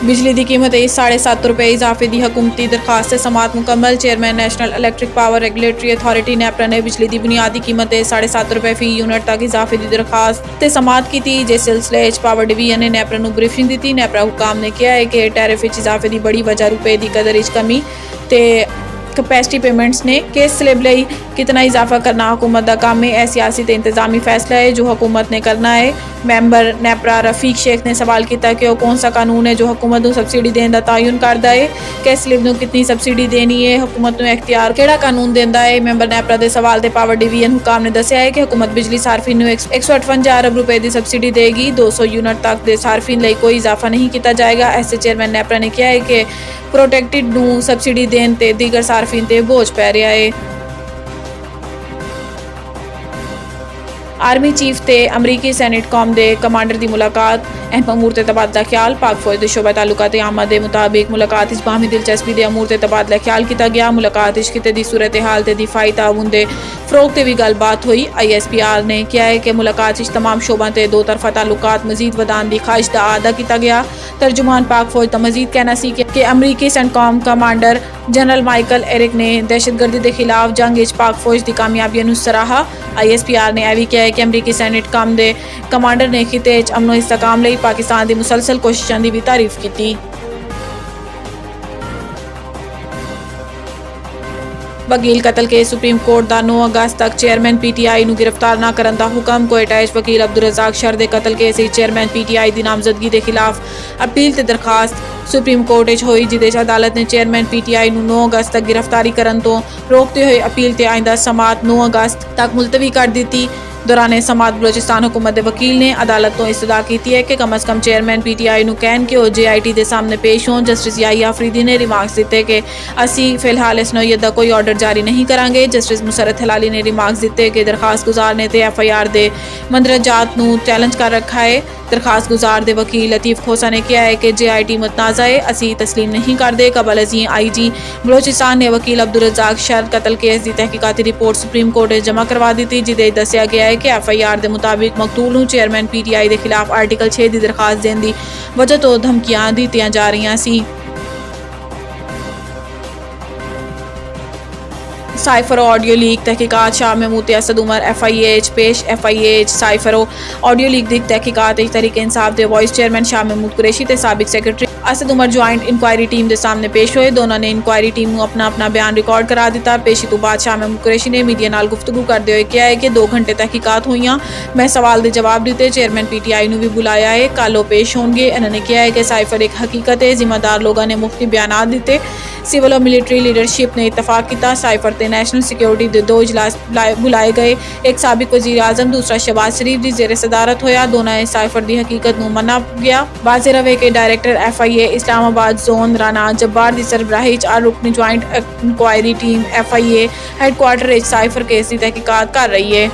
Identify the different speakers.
Speaker 1: बिजली की कीमत 7.5 रुपए इजाफे की हुकूमती दरखास्त से समात मुकम्मल। Chairman national electric power regulatory authority NEPRA ने बिजली की बुनियादी कीमत 7.5 रुपए फी यूनिट तक इजाफे की दरखास्त से समात की थी। जिस सिलसिले पावर डिवीजन ने नेपरा को ब्रीफिंग दी। नेपरा हुकाम ने कहा है कि टैरिफ इजाफे की बड़ी वजह रुपए की कदर कमी ते कैपेसिटी पेमेंट्स ने केस स्लेब लई कितना इजाफा करना हुकूमत का काम है। सियासी ते इंतजामी फैसला है जो हुकूमत ने करना है। मैंबर नेपरा रफीक शेख ने सवाल किया कि कौन सा कानून है जो हुकूमत को सबसिडी देने का तयन करता है। कैस स्लेब को कितनी सबसिडी देनी है, हुकूमत को इख्तियार केड़ा कानून देता है। मैंबर नेपरा के सवाल से पावर डिवीजन हुकाम ने दसिया है कि हुकूमत बिजली सार्फिन 158 अरब रुपए की सबसिडी देगी। 200 यूनिट तक के सार्फिन लई कोई इजाफा नहीं किया जाएगा। ऐसे चेयरमैन नेपरा ने कहा है कि प्रोटेक्टेड को सबसिडी देने ते दीगर सार्फिन ते बोझ पै रहा है। आर्मी चीफ ते अमरीकी सैनेट कौम के कमांडर की मुलाकात। अहम अमूर ते तबादला ख्याल। पाक फौज के शोबा ताल्लुकात आमा के मुताबिक मुलाकात बाहमी दिलचस्पी के अमूर ते तबादला ख्याल किया गया। मुलाकात खिते की सूरत हाल ते दिफाई ताउन के फरोग ते भी गलबात हुई। ISPR ने कहा है कि मुलाकात तमाम शोबों ते दो तरफा ताल्लुकात मजीद वधाने की ख्वाहिश का आदा किया गया। तर्जुमान पाक फौज का मजीद कहना सी कि अमरीकी CENTCOM commander general Michael Erik ने दहशतगर्दी के खिलाफ जंग पाक फौज की कामयाबियों सराहा। ISPR ने यह भी कहा है कि अमरीकी सैनेट कम के कमांडर ने खिते अमनो इस्तेकाम लई पाकिस्तान की मुसलसल कोशिशों की भी तारीफ की। वकील कतल के सुप्रीम कोर्ट का 9 अगस्त तक चेयरमैन PTI को गिरफ्तार न करने का हुक्म। कोयटा वकील अब्दुल रज़ाक शर के कतल केस चेयरमैन PTI की नामजदगी के खिलाफ अपील ते दरखास्त सुप्रीम कोर्ट हुई, जिस अदालत ने चेयरमैन PTI को 9 अगस्त तक गिरफ्तारी करने तो रोकते हुए अपील ते आइंदा समात 9 अगस्त तक मुलतवी कर दी। दौरान समात बलोचिस्तान हुकूमत के वकील ने अदालत को इस्तदा की है कि कम अज़ कम चेयरमैन PTI को कहन कि वह JIT के सामने पेश हों। जस्टिस याहिया अफरीदी ने रिमार्क्स दिते कि असी फिलहाल इस नौयत का कोई ऑर्डर जारी नहीं करांगे। जस्टिस मुसरत हिलाली ने रिमार्क्स दिते कि दरखास्त गुजार ने FIR के मंदरजात को चैलेंज कर रखा है। दरखास्त गुजार के वकील लतीफ़ खोसा ने कहा है कि JIT मुतनाज़ा है, असी तस्लीम नहीं करते। कबल अजी IG बलोचिस्तान ने वकील अब्दुल रज़ाक शर कतल केस की तहकीकाती रिपोर्ट सुप्रीम कोर्ट जमा करवा दी, जिसे दसिया गया है कि FIR के मुताबिक मकतूल को चेयरमैन PTI के खिलाफ आर्टिकल 6 की दरखास्त देने की वजह तो धमकियां दी जा रही सी। साइफर ऑडियो लीक तहकीकात। शाह महमूद असद उमर FIH पेश। FIH साइफर ऑडियो लीक की तहकीकात तहरीक इंसाफ के वाइस चेयरमैन शाह महमूद कुरैशी ते साबिक secretary Asad Umar joint inquiry team के सामने पेश हुए। दोनों ने इंक्वायरी टीम को अपना अपना बयान रिकॉर्ड करा दिता। पेशी तो बाद शाह महमूद कुरैशी ने मीडिया नाल गुफ्तगू करते हुए कहा है कि 2 घंटे तहकीकात हुई। मैं सवाल के जवाब दिते। चेयरमैन PTI को भी बुलाया है, कल वो पेश होंगे। इन्होंने कहा है कि साइफर एक हकीकत है, जिम्मेदार लोगों ने मुफ्ती बयान दिते। सिविल और मिलिट्री लीडरशिप ने इतफाक किया। साइफर ते नेशनल सिक्योरिटी के 2 इजलास बुलाए गए। एक साबिक वजीर आजम, दूसरा शहबाज शरीफ की जेर सदारत होया। दोनों साइफर की हकीकत को मना गया। वाज़ेह रवे के director FIA Islamabad zone Rana Jabbar की सरबराही 4 रुकनी joint inquiry team FIA headquarter cipher case की तहकीकात कर रही है।